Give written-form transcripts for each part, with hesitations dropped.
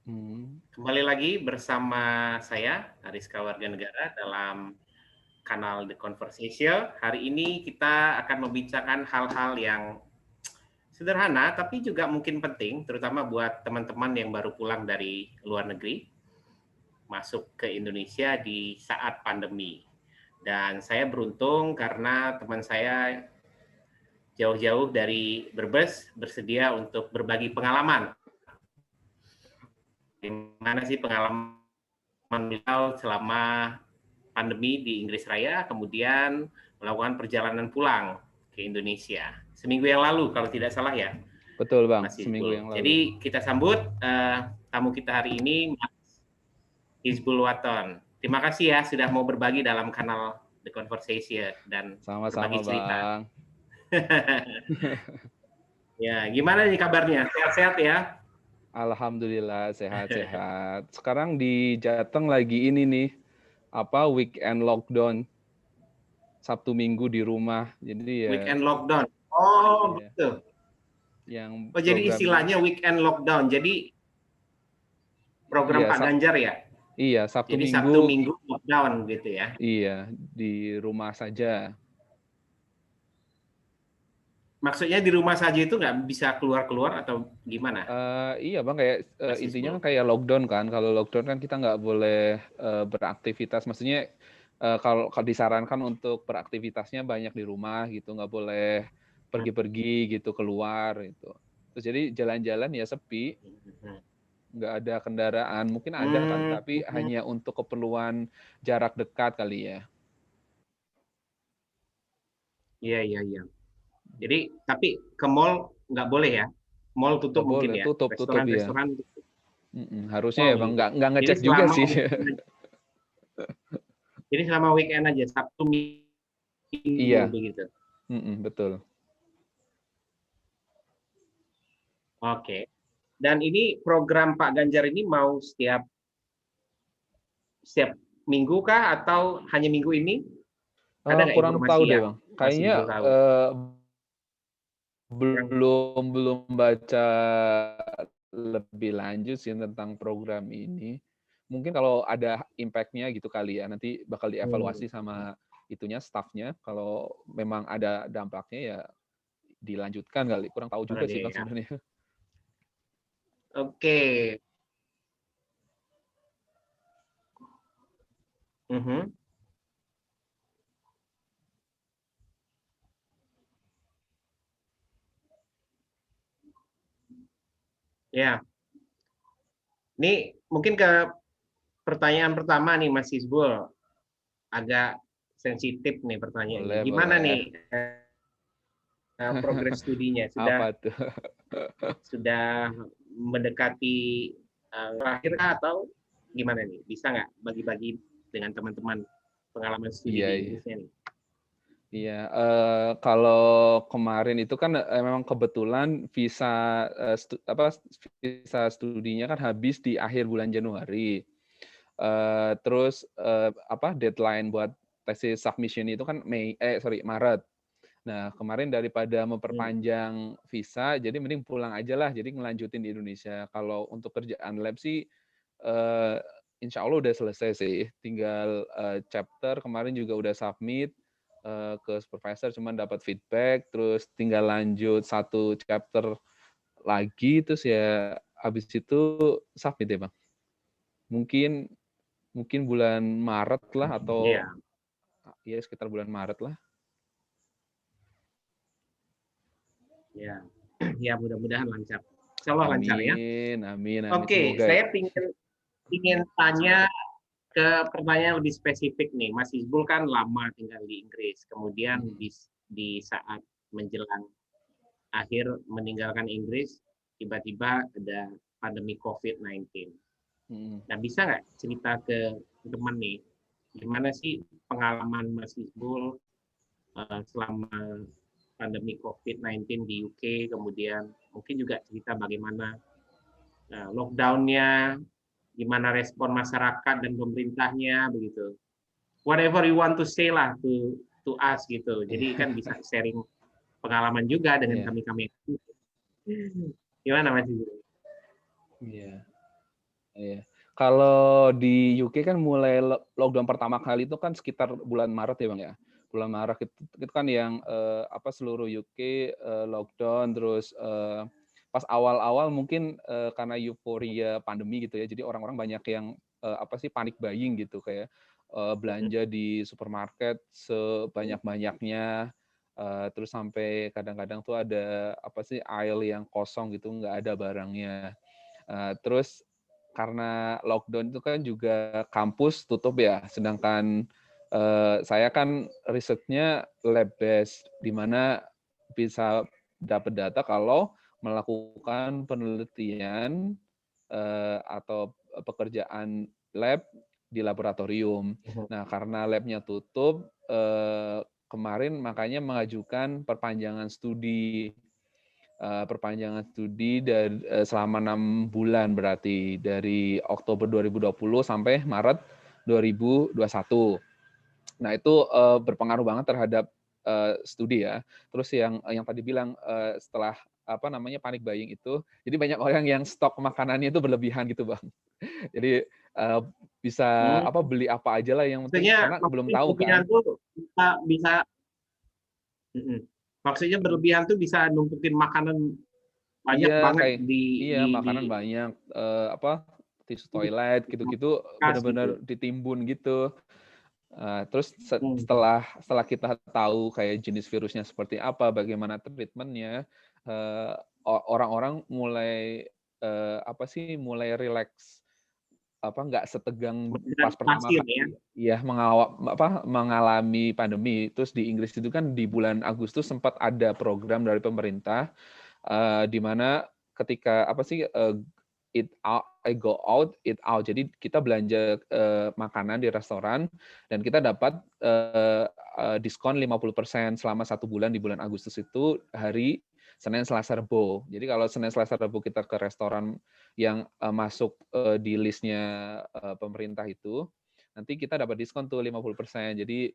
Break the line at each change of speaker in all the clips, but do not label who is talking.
Hmm.
Kembali lagi bersama saya, Ariska Warganegara, dalam kanal The Conversation. Hari ini kita akan membincangkan hal-hal yang sederhana, tapi juga mungkin penting, terutama buat teman-teman yang baru pulang dari luar negeri, masuk ke Indonesia di saat pandemi. Dan saya beruntung karena teman saya jauh-jauh dari Brebes bersedia untuk berbagi pengalaman. Gimana sih pengalaman beliau selama pandemi di Inggris Raya, kemudian melakukan perjalanan pulang ke Indonesia. Seminggu yang lalu, kalau tidak salah ya,
Betul Bang,
Mas
seminggu
Hizbul.
yang lalu.
Jadi kita sambut tamu kita hari ini, Mas Hizbul Waton. Terima kasih ya sudah mau berbagi dalam kanal The Conversation dan
Sama-sama
berbagi cerita.
Bang.
Ya, gimana nih kabarnya? Sehat-sehat ya?
Alhamdulillah sehat-sehat. Sekarang di Jateng lagi ini nih, weekend lockdown. Sabtu Minggu di rumah. Jadi ya
Weekend lockdown. Oh,
ya,
gitu.
yang
Oh, jadi
programnya
istilahnya weekend lockdown. Jadi program
iya
Pak Ganjar ya?
Sabtu
Jadi
Minggu
Sabtu Minggu lockdown gitu ya.
iya di rumah saja.
Maksudnya di rumah saja itu nggak bisa keluar-keluar atau gimana,
Iya Bang, kayak
Mas
intinya
Isbul?
kan kayak lockdown kan. Kalau lockdown kan kita nggak boleh beraktivitas. Maksudnya kalau disarankan untuk beraktivitasnya banyak di rumah gitu, nggak boleh pergi-pergi gitu keluar gitu. Terus jadi jalan-jalan ya sepi, nggak ada kendaraan. Mungkin ada kan,
Hmm,
tapi hanya untuk keperluan jarak dekat kali ya.
iya iya iya. Jadi tapi ke mall nggak boleh ya? Mall tutup
Nggak
mungkin
boleh,
ya?
tutup ya.
Restoran tutup.
Harusnya
Oh
ya Bang,
gitu.
nggak
Jadi
ngecek juga
selama
sih.
weekend, jadi selama weekend aja, Sabtu Minggu
Iya,
begitu.
betul.
Oke. Dan ini program Pak Ganjar ini mau setiap minggu kah atau hanya minggu ini? Ada nggak
Kurang tahu
informasi
deh
yang
Bang.
Mas
Kayaknya
Hizbul tahu? Kurang tahu.
belum baca lebih lanjut sih tentang program ini. Mungkin kalau ada impact-nya gitu kali ya, nanti bakal
Hmm.
dievaluasi sama itunya, staff-nya. Kalau memang ada dampaknya ya dilanjutkan kali. Kurang tahu juga sih Bang
Ya.
sebenarnya.
Oke. Mhm. Ya, ini mungkin ke pertanyaan pertama nih Mas Hizbul, agak sensitif nih pertanyaannya.
Boleh,
Gimana
boleh.
nih progres studinya? Sudah
Apa tuh?
sudah mendekati terakhir kah atau gimana nih? Bisa nggak bagi-bagi dengan teman-teman pengalaman studi
Iya,
di
iya.
Inggrisnya nih?
Iya, kalau kemarin itu kan memang kebetulan visa studinya kan habis di akhir bulan Januari. Terus deadline buat tesis submission itu kan Maret. Nah, kemarin daripada
Hmm.
memperpanjang visa, jadi mending pulang aja lah. Jadi ngelanjutin di Indonesia. Kalau untuk kerjaan lab sih, eh, insya Allah udah selesai sih. Tinggal chapter kemarin juga udah submit ke supervisor, cuman dapat feedback, terus tinggal lanjut satu chapter lagi, terus ya habis itu submit ya bang. Mungkin mungkin bulan Maret lah atau
Ya,
ya sekitar bulan Maret lah.
ya, ya mudah-mudahan lancar. Insya Allah lancar ya.
Amin, amin, amin.
Oke,
Semoga ya.
saya ingin tanya ke pertanyaan lebih spesifik nih. Mas Hizbul kan lama tinggal di Inggris, kemudian
Hmm.
di saat menjelang akhir meninggalkan Inggris, tiba-tiba ada pandemi COVID-19.
Hmm.
Nah, bisa nggak cerita ke teman nih, gimana sih pengalaman Mas Hizbul selama pandemi COVID-19 di UK, kemudian mungkin juga cerita bagaimana lockdown-nya, gimana respon masyarakat dan pemerintahnya, begitu. Whatever you want to say lah to us gitu. Jadi kan bisa sharing pengalaman juga dengan
Iya,
kami-kami. Gimana Mas Hizbul?
iya. Iya. Kalau di UK kan mulai lockdown pertama kali itu kan sekitar bulan Maret ya Bang ya. Bulan Maret itu kan yang apa seluruh UK lockdown terus pas awal-awal mungkin karena euforia pandemi gitu ya. Jadi orang-orang banyak yang apa sih panic buying gitu kayak belanja di supermarket sebanyak-banyaknya terus sampai kadang-kadang tuh ada apa sih aisle yang kosong gitu nggak ada barangnya. Terus karena lockdown itu kan juga kampus tutup ya, sedangkan saya kan risetnya lab based, di mana bisa dapat data kalau melakukan penelitian atau pekerjaan lab di laboratorium. Nah, karena labnya tutup, kemarin makanya mengajukan perpanjangan studi dan selama 6 bulan berarti dari Oktober 2020 sampai Maret 2021. Nah itu berpengaruh banget terhadap studi ya. Terus yang tadi bilang setelah apa namanya panic buying itu, jadi banyak orang yang stok makanannya itu berlebihan gitu bang. Jadi bisa
Hmm,
apa beli apa aja lah yang penting
maksudnya
karena belum
maksudnya
tahu
berlebihan
kan.
tuh bisa mm-mm. Maksudnya berlebihan tuh bisa numpukin makanan banyak
Iya
banget
kayak iya
di
makanan banyak apa tisu toilet gitu-gitu
kas
benar-benar
gitu.
ditimbun gitu. Terus
Hmm.
setelah kita tahu kayak jenis virusnya seperti apa, bagaimana treatmentnya, orang-orang mulai apa sih mulai rileks apa nggak setegang pas pertama
Beradaptasi lah ya.
kali ya mengalami pandemi. Terus di Inggris itu kan di bulan Agustus sempat ada program dari pemerintah di mana ketika apa sih eat out, go out, eat out. Jadi kita belanja makanan di restoran dan kita dapat diskon 50% selama 1 bulan di bulan Agustus itu hari Senin, Selasa, Rebo. Jadi kalau Senin, Selasa, Rebo kita ke restoran yang masuk di listnya pemerintah itu, nanti kita dapat diskon tuh 50%. Jadi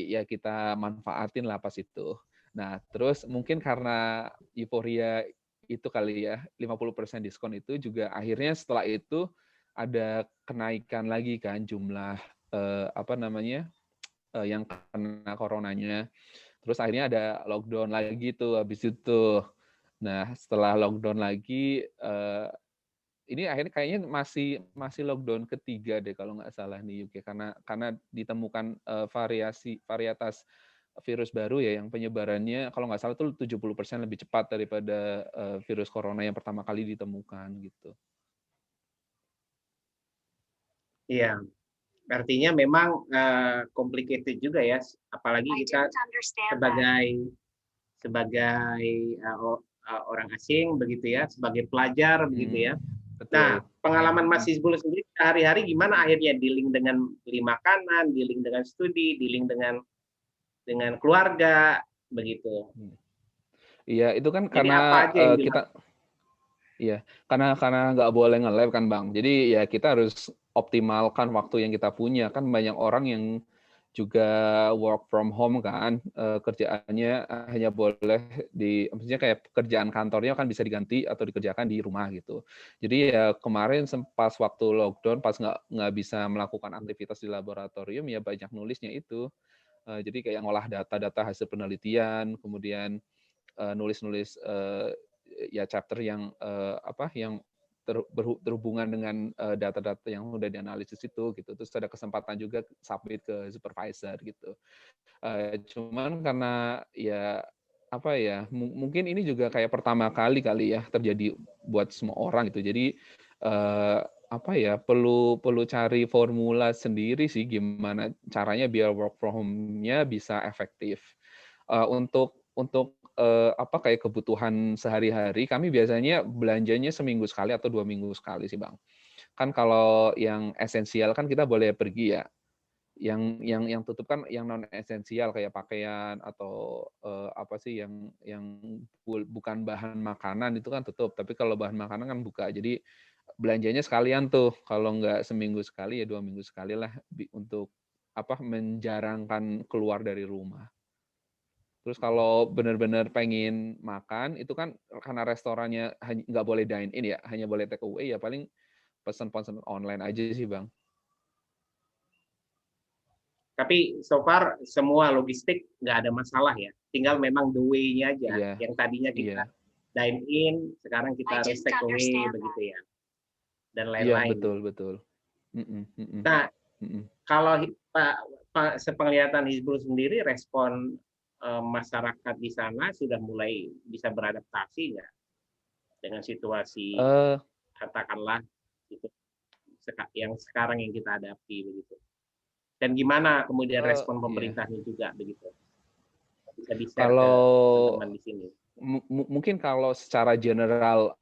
ya kita manfaatin lah pas itu. Nah, terus mungkin karena euforia itu kali ya, 50% diskon itu juga akhirnya setelah itu ada kenaikan lagi kan jumlah apa namanya yang kena coronanya. Terus akhirnya ada lockdown lagi tuh habis itu. Nah, setelah lockdown lagi ini akhirnya kayaknya masih masih lockdown ketiga deh kalau nggak salah di UK karena ditemukan varietas virus baru ya yang penyebarannya kalau nggak salah tuh 70% lebih cepat daripada virus corona yang pertama kali ditemukan gitu.
Iya, artinya memang complicated juga ya, apalagi kita sebagai sebagai orang asing begitu ya, sebagai pelajar begitu ya. Nah,
Betul.
pengalaman Mas Hizbul sendiri sehari-hari gimana akhirnya dealing dengan beli makanan, dealing dengan studi, dealing dengan keluarga begitu.
Iya, itu kan
Jadi
karena
apa aja yang
kita
dilakukan?
iya, karena nggak boleh nge-lab kan Bang. Jadi ya kita harus optimalkan waktu yang kita punya. Kan banyak orang yang juga work from home kan, kerjaannya hanya boleh maksudnya kayak pekerjaan kantornya kan bisa diganti atau dikerjakan di rumah gitu. Jadi ya kemarin pas waktu lockdown, pas nggak bisa melakukan aktivitas di laboratorium, ya banyak nulisnya itu. Jadi kayak ngolah data-data hasil penelitian, kemudian nulis-nulis ya chapter yang apa yang terhubungan dengan data-data yang udah dianalisis itu gitu. Terus ada kesempatan juga submit ke supervisor gitu. Cuman karena ya apa ya mungkin ini juga kayak pertama kali kali ya terjadi buat semua orang gitu. Jadi apa ya perlu perlu cari formula sendiri sih gimana caranya biar work from home-nya bisa efektif. Untuk apa kayak kebutuhan sehari-hari kami biasanya belanjanya seminggu sekali atau 2 minggu sekali sih bang. Kan kalau yang esensial kan kita boleh pergi ya. Yang tutup kan yang non esensial kayak pakaian atau apa sih yang bukan bahan makanan itu kan tutup. Tapi kalau bahan makanan kan buka. Jadi belanjanya sekalian tuh. Kalau nggak seminggu sekali ya 2 minggu sekali lah untuk apa menjarangkan keluar dari rumah. Terus kalau benar-benar pengen makan itu kan karena restorannya nggak boleh dine in ya, hanya boleh take away ya paling pesen online aja sih, Bang.
Tapi so far semua logistik nggak ada masalah ya. Tinggal memang the way-nya aja.
Iya,
Yang tadinya kita
iya,
dine in, sekarang kita harus take away begitu ya. Dan
iya,
lain-lain.
betul.
Nah, kalau sepenglihatan Hizbul sendiri, respon masyarakat di sana sudah mulai bisa beradaptasi nggak dengan situasi katakanlah yang sekarang yang kita hadapi begitu. Dan gimana kemudian respon pemerintahnya juga begitu. Bisa di-share ke teman-teman di sini.
Mungkin kalau secara general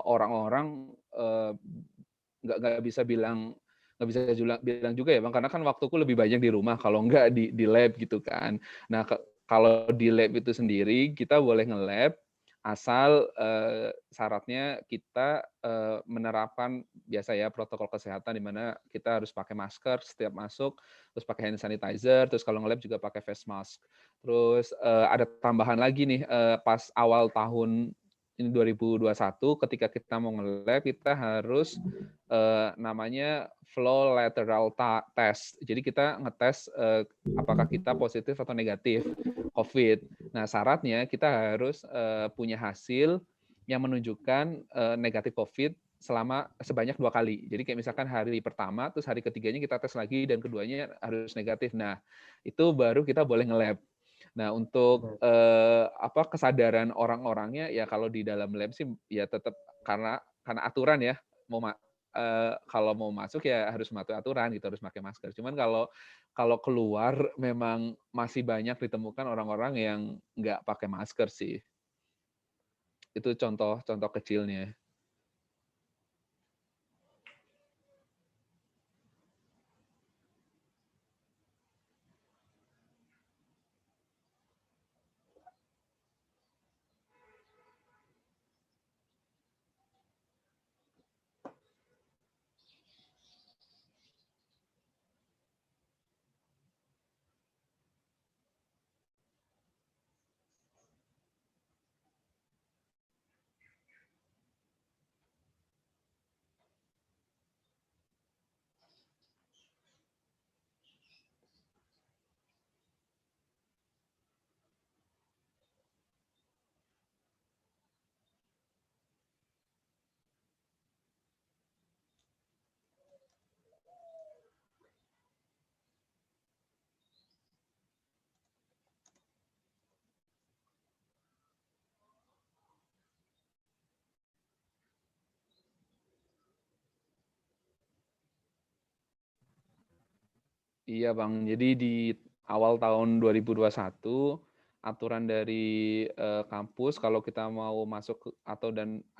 orang-orang nggak bisa bilang juga ya, Bang, karena kan waktuku lebih banyak di rumah kalau nggak di lab gitu kan. Nah, kalau di lab itu sendiri kita boleh nge-lab asal syaratnya kita menerapkan biasa ya protokol kesehatan, di mana kita harus pakai masker setiap masuk, terus pakai hand sanitizer, terus kalau nge-lab juga pakai face mask. Terus ada tambahan lagi nih, pas awal tahun ini 2021 ketika kita mau nge-lab kita harus namanya flow lateral test. Jadi kita ngetes apakah kita positif atau negatif COVID. Nah, syaratnya kita harus punya hasil yang menunjukkan negatif COVID sebanyak 2 kali. Jadi kayak misalkan hari pertama, terus hari ketiganya kita tes lagi, dan keduanya harus negatif. Nah, itu baru kita boleh nge-lab. Nah, untuk kesadaran orang-orangnya ya kalau di dalam lab sih ya tetap karena aturan ya, kalau mau masuk ya harus mematuhi aturan gitu, harus pakai masker. Cuman kalau keluar memang masih banyak ditemukan orang-orang yang nggak pakai masker sih. Itu contoh kecilnya. Iya, Bang. Jadi di awal tahun 2021 aturan dari kampus kalau kita mau masuk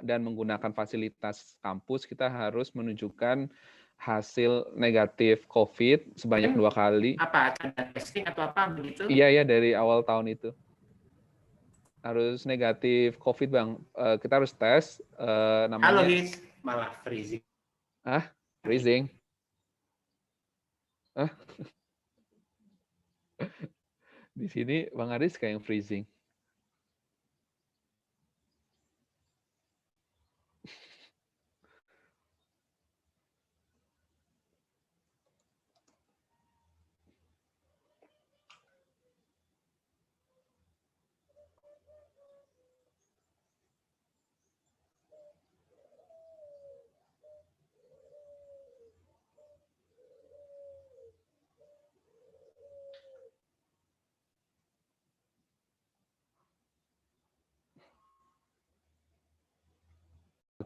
dan menggunakan fasilitas kampus, kita harus menunjukkan hasil negatif COVID sebanyak 2 kali.
Apa ada testing atau apa begitu?
Iya, dari awal tahun itu harus negatif COVID, Bang. Kita harus tes namanya.
Halo His, malah freezing.
Freezing. Di sini Bang Aris kayak yang freezing.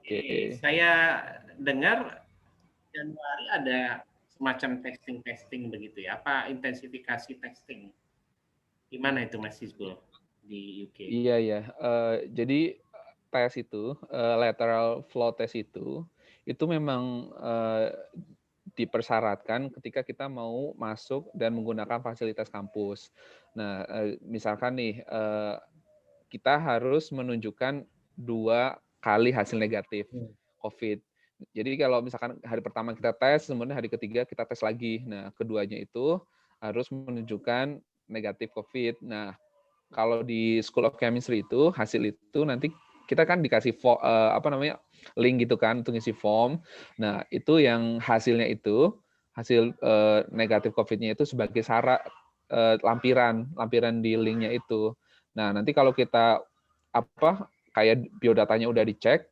Oke. Saya dengar Januari ada semacam testing begitu ya. Apa intensifikasi testing? Gimana itu Mas Hizbul di UK?
Iya. Jadi tes itu, lateral flow test itu memang dipersyaratkan ketika kita mau masuk dan menggunakan fasilitas kampus. Nah, misalkan nih, kita harus menunjukkan 2 kali hasil negatif COVID. Jadi kalau misalkan hari pertama kita tes, kemudian hari ketiga kita tes lagi. Nah, keduanya itu harus menunjukkan negatif COVID. Nah, kalau di School of Chemistry itu hasil itu nanti kita kan dikasih link gitu kan untuk ngisi form. Nah, itu yang hasilnya itu hasil negatif COVID-nya itu sebagai lampiran di linknya itu. Nah, nanti kalau kita kayak biodatanya udah dicek,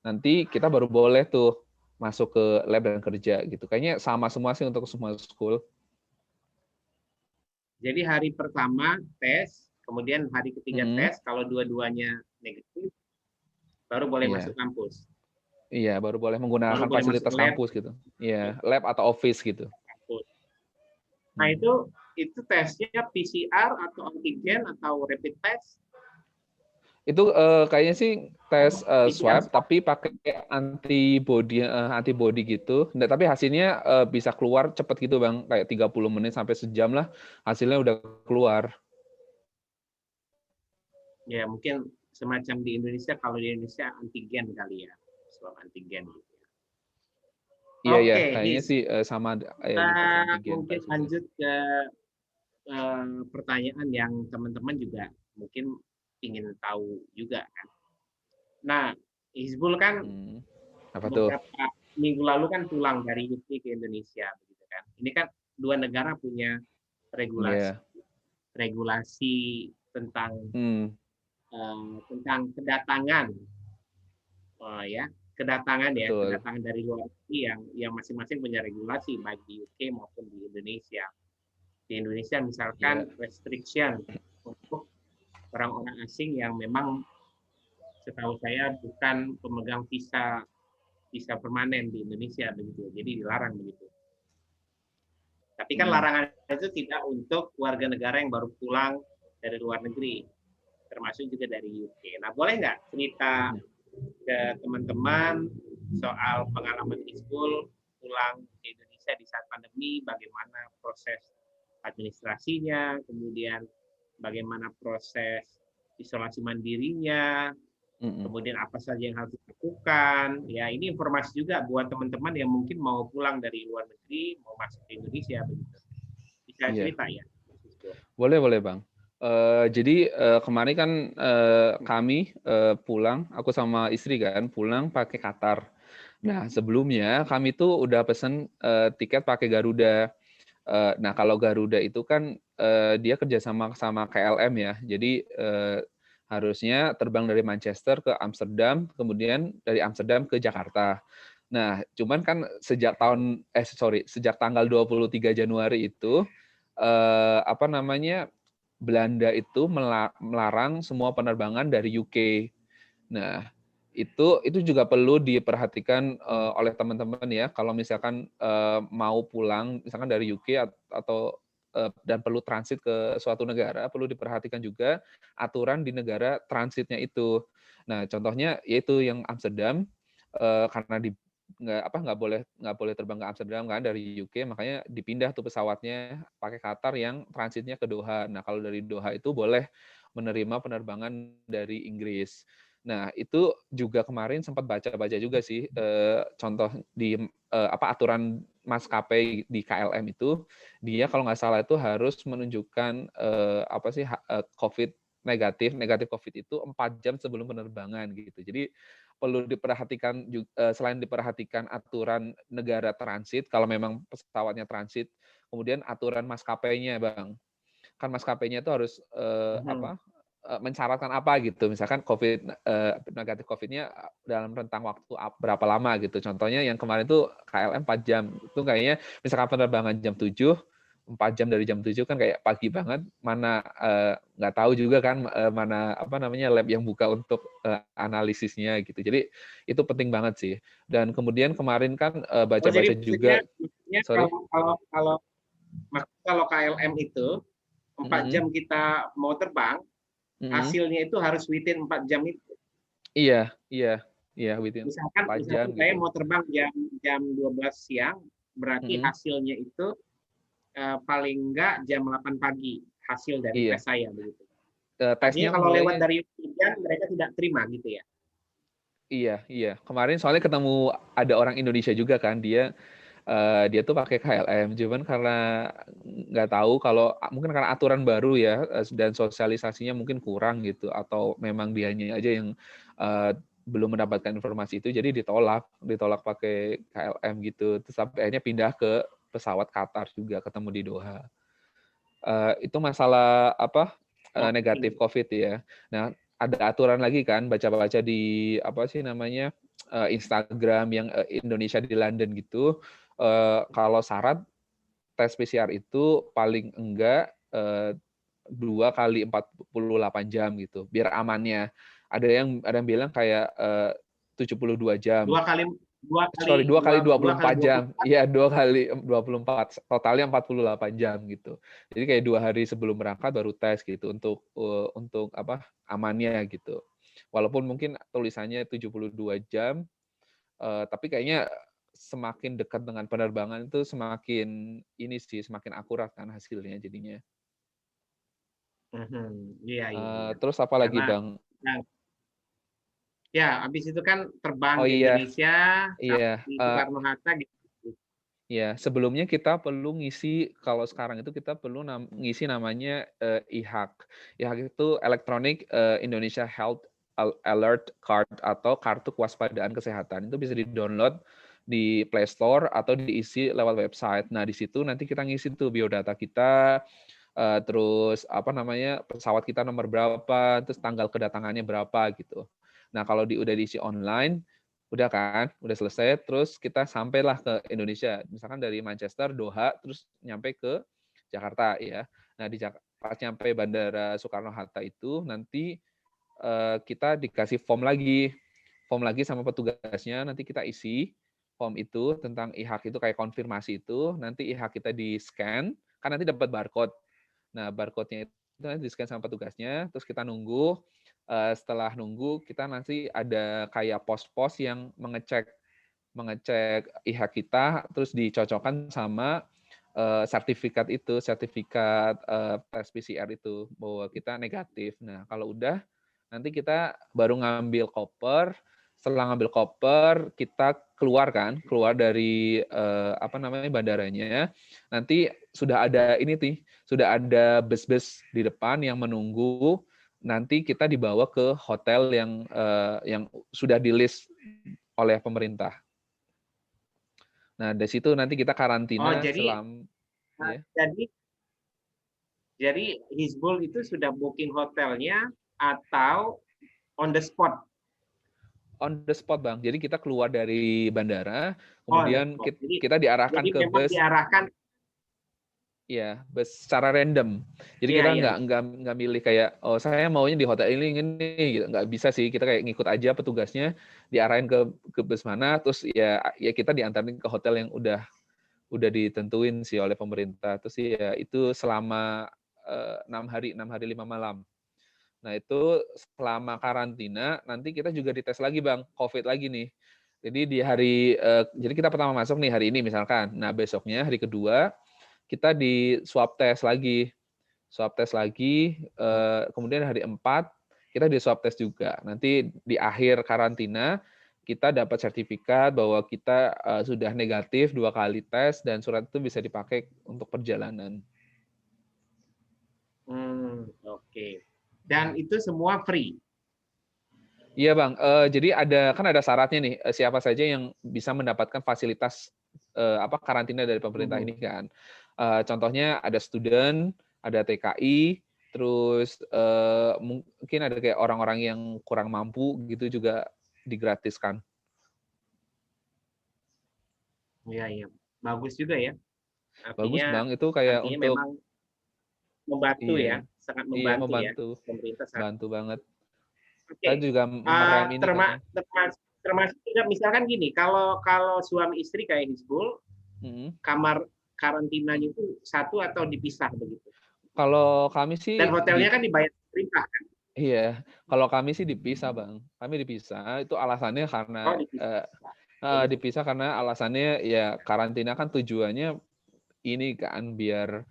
nanti kita baru boleh tuh masuk ke lab dan kerja gitu. Kayaknya sama semua sih untuk semua school.
Jadi hari pertama tes, kemudian hari ketiga tes, kalau dua-duanya negatif, baru boleh masuk kampus.
Iya, baru boleh menggunakan fasilitas kampus gitu. Iya, lab atau office gitu.
Nah, itu tesnya PCR atau antigen atau rapid test?
Itu kayaknya sih tes swab tapi pakai antibody gitu. Nggak, tapi hasilnya bisa keluar cepat gitu, Bang. Kayak 30 menit sampai sejam lah hasilnya udah keluar.
Ya, mungkin semacam di Indonesia, kalau di Indonesia antigen kali ya. Swab antigen gitu.
Iya, kayaknya sih sama
kita mungkin lanjut ke pertanyaan yang teman-teman juga mungkin ingin tahu juga kan. Nah, Hizbul kan beberapa minggu lalu kan pulang dari UK ke Indonesia, begitu kan. Ini kan dua negara punya regulasi tentang kedatangan, kedatangan dari luar negeri yang masing-masing punya regulasi baik di UK maupun di Indonesia. Di Indonesia misalkan restriction untuk orang-orang asing yang memang setahu saya bukan pemegang visa permanen di Indonesia begitu, jadi dilarang begitu. Tapi kan larangan itu tidak untuk warga negara yang baru pulang dari luar negeri, termasuk juga dari UK. Nah, boleh nggak cerita ke teman-teman soal pengalaman Hizbul pulang ke Indonesia di saat pandemi, bagaimana proses administrasinya, kemudian bagaimana proses isolasi mandirinya, kemudian apa saja yang harus dilakukan. Ya, ini informasi juga buat teman-teman yang mungkin mau pulang dari luar negeri, mau masuk ke Indonesia begitu. Bisa cerita ya?
Boleh, Bang. Jadi kemarin kan kami pulang, aku sama istri kan pulang pakai Qatar. Nah, sebelumnya kami tuh udah pesen tiket pakai Garuda. Nah, kalau Garuda itu kan dia kerjasama sama KLM ya. Jadi harusnya terbang dari Manchester ke Amsterdam, kemudian dari Amsterdam ke Jakarta. Nah, cuman kan sejak tanggal 23 Januari itu Belanda itu melarang semua penerbangan dari UK. Nah, itu juga perlu diperhatikan oleh teman-teman ya. Kalau misalkan mau pulang, misalkan dari UK atau dan perlu transit ke suatu negara, perlu diperhatikan juga aturan di negara transitnya itu. Nah, contohnya yaitu yang Amsterdam, karena nggak boleh terbang ke Amsterdam kan dari UK, makanya dipindah tuh pesawatnya pakai Qatar yang transitnya ke Doha. Nah, kalau dari Doha itu boleh menerima penerbangan dari Inggris. Nah, itu juga kemarin sempat baca-baca juga sih contoh di aturan maskapai di KLM itu, dia kalau nggak salah itu harus menunjukkan COVID negatif COVID itu 4 jam sebelum penerbangan gitu. Jadi perlu diperhatikan selain diperhatikan aturan negara transit kalau memang pesawatnya transit, kemudian aturan maskapainya, Bang. Kan maskapainya itu harus mensyaratkan apa gitu. Misalkan negatif COVID-nya dalam rentang waktu berapa lama gitu. Contohnya yang kemarin itu KLM 4 jam. Itu kayaknya misalkan penerbangan jam 7, 4 jam dari jam 7 kan kayak pagi banget, mana nggak tahu juga kan mana lab yang buka untuk analisisnya gitu. Jadi itu penting banget sih. Dan kemudian kemarin kan baca-baca juga.
Kalau KLM itu 4 jam kita mau terbang, hasilnya itu harus within 4 jam itu.
Iya, within
misalkan
4 jam
saya
gitu.
mau terbang jam 12 siang, berarti hasilnya itu paling enggak jam 8 pagi hasil dari tes saya begitu. Tesnya kalau lewat dari hujan mereka tidak terima gitu ya.
Iya. Kemarin soalnya ketemu ada orang Indonesia juga kan, dia dia tuh pakai KLM, cuman karena nggak tahu kalau mungkin karena aturan baru ya dan sosialisasinya mungkin kurang gitu, atau memang dianya aja yang belum mendapatkan informasi itu, jadi ditolak pakai KLM gitu. Terus sampai akhirnya pindah ke pesawat Qatar juga, ketemu di Doha. Itu masalah apa negatif COVID ya. Nah, ada aturan lagi kan, baca-baca di apa sih namanya Instagram yang Indonesia di London gitu. Kalau syarat tes PCR itu paling enggak 2 kali 48 jam gitu, biar amannya. Ada yang bilang kayak 72 jam.
Dua kali
Sorry, 2 kali
dua kali
24 jam.
24.
Iya, 2 kali 24, totalnya 48 jam gitu. Jadi kayak 2 hari sebelum berangkat baru tes gitu untuk apa amannya gitu. Walaupun mungkin tulisannya 72 jam, tapi kayaknya semakin dekat dengan penerbangan itu semakin ini sih, semakin akurat kan hasilnya jadinya.
Iya, iya, iya.
Terus apa lagi,
Karena
Bang?
ya, habis itu kan terbang
Oh
ke
iya,
Indonesia
iya.
di Soekarno-Hatta gitu.
Ya, sebelumnya kita perlu ngisi, kalau sekarang itu kita perlu ngisi namanya IHAK. IHAK itu Electronic Indonesia Health Alert Card atau kartu kewaspadaan kesehatan. Itu bisa di-download di Play Store atau diisi lewat website. Nah, di situ nanti kita ngisi tuh biodata kita, terus apa namanya pesawat kita nomor berapa, terus tanggal kedatangannya berapa gitu. Nah, kalau udah diisi online, udah kan, udah selesai, terus kita sampailah ke Indonesia, misalkan dari Manchester, Doha, terus nyampe ke Jakarta ya. Nah, pas nyampe Bandara Soekarno-Hatta itu nanti kita dikasih form lagi sama petugasnya, nanti kita isi form itu tentang IHAK itu kayak konfirmasi itu, nanti IHAK kita di-scan, kan nanti dapat barcode. Nah, barcode-nya itu nanti di-scan sama petugasnya, terus kita nunggu. Setelah nunggu, kita nanti ada kayak pos-pos yang mengecek IHAK kita, terus dicocokkan sama sertifikat tes PCR itu, bahwa kita negatif. Nah, kalau udah, nanti kita baru ngambil koper. Setelah ngambil koper, kita keluar dari apa namanya bandaranya. Nanti sudah ada sudah ada bus-bus di depan yang menunggu. Nanti kita dibawa ke hotel yang sudah di-list oleh pemerintah. Nah, dari situ nanti kita
Oh,
karantina
jadi
ya.
jadi Hizbul itu sudah booking hotelnya atau on the spot?
On the spot, Bang. Jadi kita keluar dari bandara,
Oh, on the
kemudian
spot.
kita diarahkan
Jadi
ke
memang
bus.
diarahkan.
Ya, bus secara random. Jadi
Iya,
kita
iya.
nggak milih kayak, oh saya maunya di hotel ini gitu. Nggak bisa sih. Kita kayak ngikut aja petugasnya, diarahin ke bus mana, terus ya kita diantarin ke hotel yang udah ditentuin sih oleh pemerintah. Terus ya itu selama 6 hari 5 malam. Nah itu selama karantina nanti kita juga dites lagi, Bang, COVID lagi nih. Jadi jadi kita pertama masuk nih hari ini misalkan. Nah besoknya hari kedua kita di swab tes lagi, kemudian hari 4 kita di swab tes juga. Nanti di akhir karantina kita dapat sertifikat bahwa kita sudah negatif 2 kali tes dan surat itu bisa dipakai untuk perjalanan.
Oke. Dan itu semua free.
Iya, Bang. Jadi ada syaratnya nih, siapa saja yang bisa mendapatkan fasilitas karantina dari pemerintah ini kan. Contohnya ada student, ada TKI, terus mungkin ada kayak orang-orang yang kurang mampu gitu juga digratiskan.
Iya, iya. Bagus juga ya.
Bagus,
Artinya
Bang. Itu kayak
artinya
untuk
memang membantu
iya,
ya, sangat
iya
membantu ya
membantu,
pemerintah saat.
bantu banget. Kita
Oke.
juga merem ini kan.
Termasuk juga misalkan gini, kalau kalau suami istri kayak Hizbul, kamar karantinanya itu satu atau dipisah begitu?
Kalau kami
Dan
sih
hotelnya kan dibayar pemerintah kan?
iya, kalau kami sih dipisah, Bang. Kami dipisah, itu alasannya karena
Oh, dipisah.
dipisah karena alasannya ya karantina kan tujuannya ini kan biar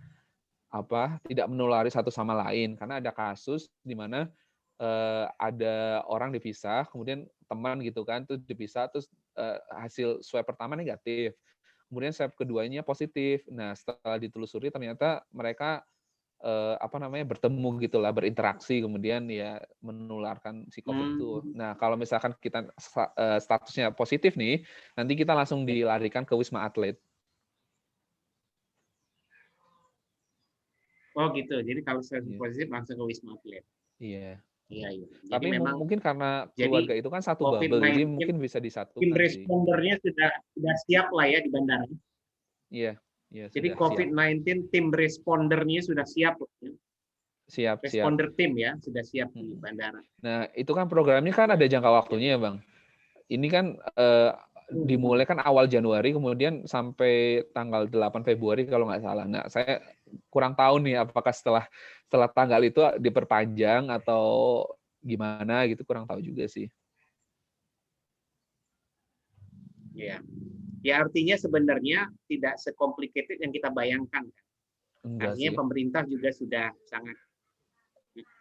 tidak menulari satu sama lain, karena ada kasus di mana ada orang dipisah, kemudian teman gitu kan, terus dipisah, terus hasil swab pertama negatif. kemudian swab keduanya positif. Nah, setelah ditelusuri ternyata mereka bertemu gitulah, berinteraksi, kemudian ya menularkan si COVID itu. Nah, kalau misalkan kita statusnya positif nih, nanti kita langsung dilarikan ke Wisma Atlet.
Oh gitu. Jadi kalau positif langsung ke Wisma Atlet.
Iya.
Iya, iya. Jadi
Tapi
memang
mungkin karena keluarga
jadi
itu kan satu bubble, jadi
COVID-19
mungkin bisa
tim
disatukan sih.
respondernya sudah siap lah ya di bandara.
Iya, iya
Jadi
sudah siap.
COVID-19 tim respondernya sudah siap.
Siap.
Responder tim ya sudah siap di bandara.
Nah, itu kan programnya kan ada jangka waktunya ya, Bang. Ini kan dimulai kan awal Januari, kemudian sampai tanggal 8 Februari kalau nggak salah. Nah, saya kurang tahu nih apakah setelah tanggal itu diperpanjang atau gimana gitu, kurang tahu juga sih.
Ya, ya artinya sebenarnya tidak sekomplikated yang kita bayangkan.
Enggak
Artinya
sih.
pemerintah juga sudah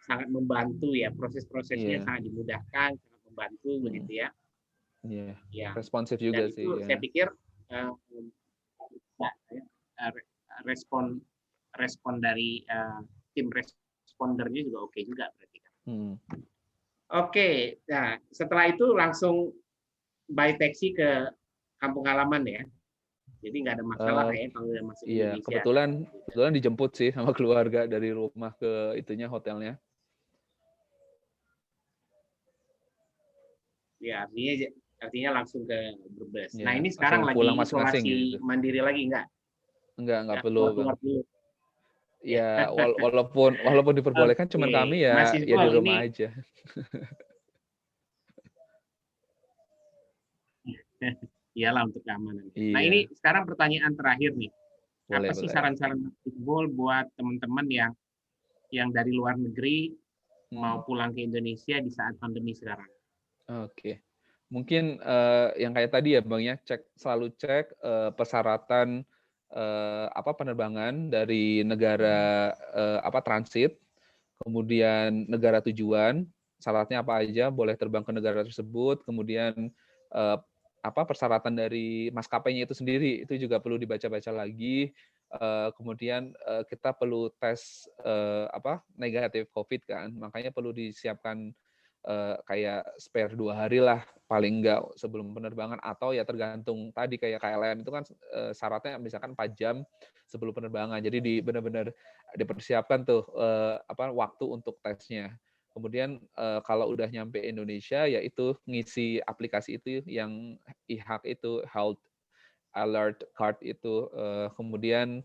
sangat membantu ya, proses-prosesnya
Iya.
sangat dimudahkan, sangat membantu begitu ya.
Iya.
Ya.
Responsif
Dan
juga
itu
sih. Ya.
saya pikir respon dari tim respondernya juga oke juga berarti kan. Oke, nah setelah itu langsung by taxi ke kampung halaman ya. Jadi nggak ada masalah ya kalau udah masuk
Iya,
Indonesia.
kebetulan dijemput sih sama keluarga dari rumah ke itunya hotelnya.
Ya, artinya langsung ke Brebes.
Ya,
nah, ini sekarang lagi
pulang masing-masing
isolasi
gitu.
mandiri lagi enggak?
Enggak perlu, Bang.
Dulu.
Ya, walaupun diperbolehkan cuman kami ya di rumah aja.
Iyalah untuk keamanan.
Iya.
Nah, ini sekarang pertanyaan terakhir nih.
Boleh.
Apa sih saran-saran Iqbal buat teman-teman yang dari luar negeri mau pulang ke Indonesia di saat pandemi sekarang?
Oke. Mungkin yang kayak tadi ya, Bang ya, selalu cek persyaratan penerbangan dari negara transit, kemudian negara tujuan, syaratnya apa aja, boleh terbang ke negara tersebut, kemudian persyaratan dari maskapainya itu sendiri, itu juga perlu dibaca-baca lagi. Kemudian kita perlu tes negatif COVID kan, makanya perlu disiapkan kayak spare 2 hari lah paling enggak sebelum penerbangan, atau ya tergantung tadi kayak KLM itu kan syaratnya misalkan 4 jam sebelum penerbangan. Jadi benar-benar dipersiapkan tuh waktu untuk tesnya. Kemudian kalau udah nyampe Indonesia ya itu ngisi aplikasi itu yang IHAK itu, Health Alert Card itu, kemudian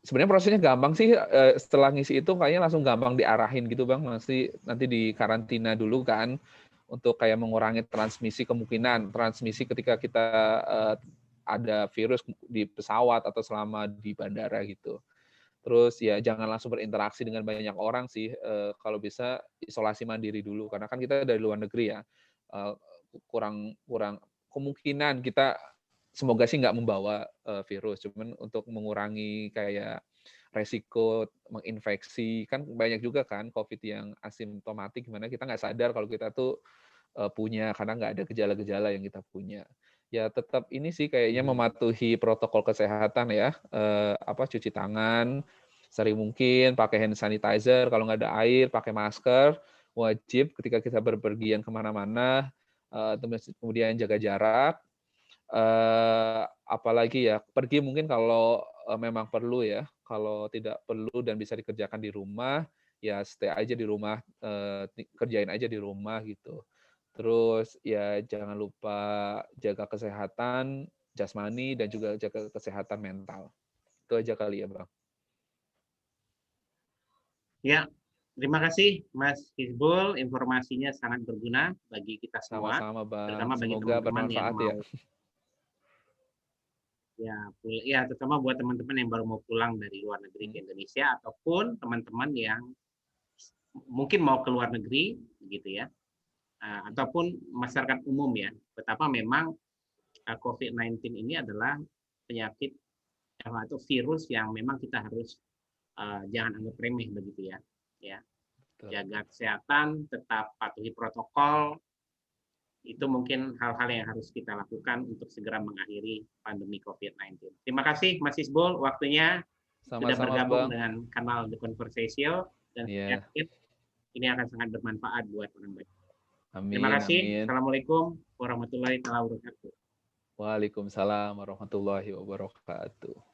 sebenarnya prosesnya gampang sih, setelah ngisi itu kayaknya langsung gampang diarahin gitu, Bang. Nanti di karantina dulu kan untuk kayak mengurangi kemungkinan transmisi ketika kita ada virus di pesawat atau selama di bandara gitu. Terus ya jangan langsung berinteraksi dengan banyak orang sih, kalau bisa isolasi mandiri dulu karena kan kita dari luar negeri ya, kurang kemungkinan kita semoga sih nggak membawa virus, cuman untuk mengurangi kayak resiko menginfeksi, kan banyak juga kan COVID yang asimptomatik, gimana kita nggak sadar kalau kita tuh punya karena nggak ada gejala-gejala yang kita punya. Ya tetap ini sih kayaknya mematuhi protokol kesehatan ya, cuci tangan sering mungkin, pakai hand sanitizer, kalau nggak ada air pakai masker, wajib ketika kita berpergian kemana-mana, kemudian jaga jarak. Apalagi ya pergi mungkin kalau memang perlu ya, kalau tidak perlu dan bisa dikerjakan di rumah ya stay aja di rumah, kerjain aja di rumah gitu. Terus ya jangan lupa jaga kesehatan jasmani dan juga jaga kesehatan mental. Itu aja kali ya, Bang.
Ya, terima kasih Mas Hizbul, informasinya sangat berguna bagi kita semua,
Sama-sama, Bang.
terutama bagi
Semoga
teman-teman yang
bermanfaat
mau
ya.
terutama buat teman-teman yang baru mau pulang dari luar negeri ke Indonesia ataupun teman-teman yang mungkin mau ke luar negeri gitu ya. Ataupun masyarakat umum ya, betapa memang COVID-19 ini adalah penyakit atau virus yang memang kita harus jangan anggap remeh begitu ya. Ya, jaga kesehatan, tetap patuhi protokol, Itu mungkin hal-hal yang harus kita lakukan untuk segera mengakhiri pandemi COVID-19. Terima kasih Mas Isbul waktunya sudah
Sama-sama,
bergabung
Bang.
dengan kanal The Conversation, dan saya
Iya.
yakin ini akan sangat bermanfaat buat orang banyak. Terima
Amin,
kasih.
amin.
Assalamualaikum warahmatullahi wabarakatuh.
Waalaikumsalam warahmatullahi wabarakatuh.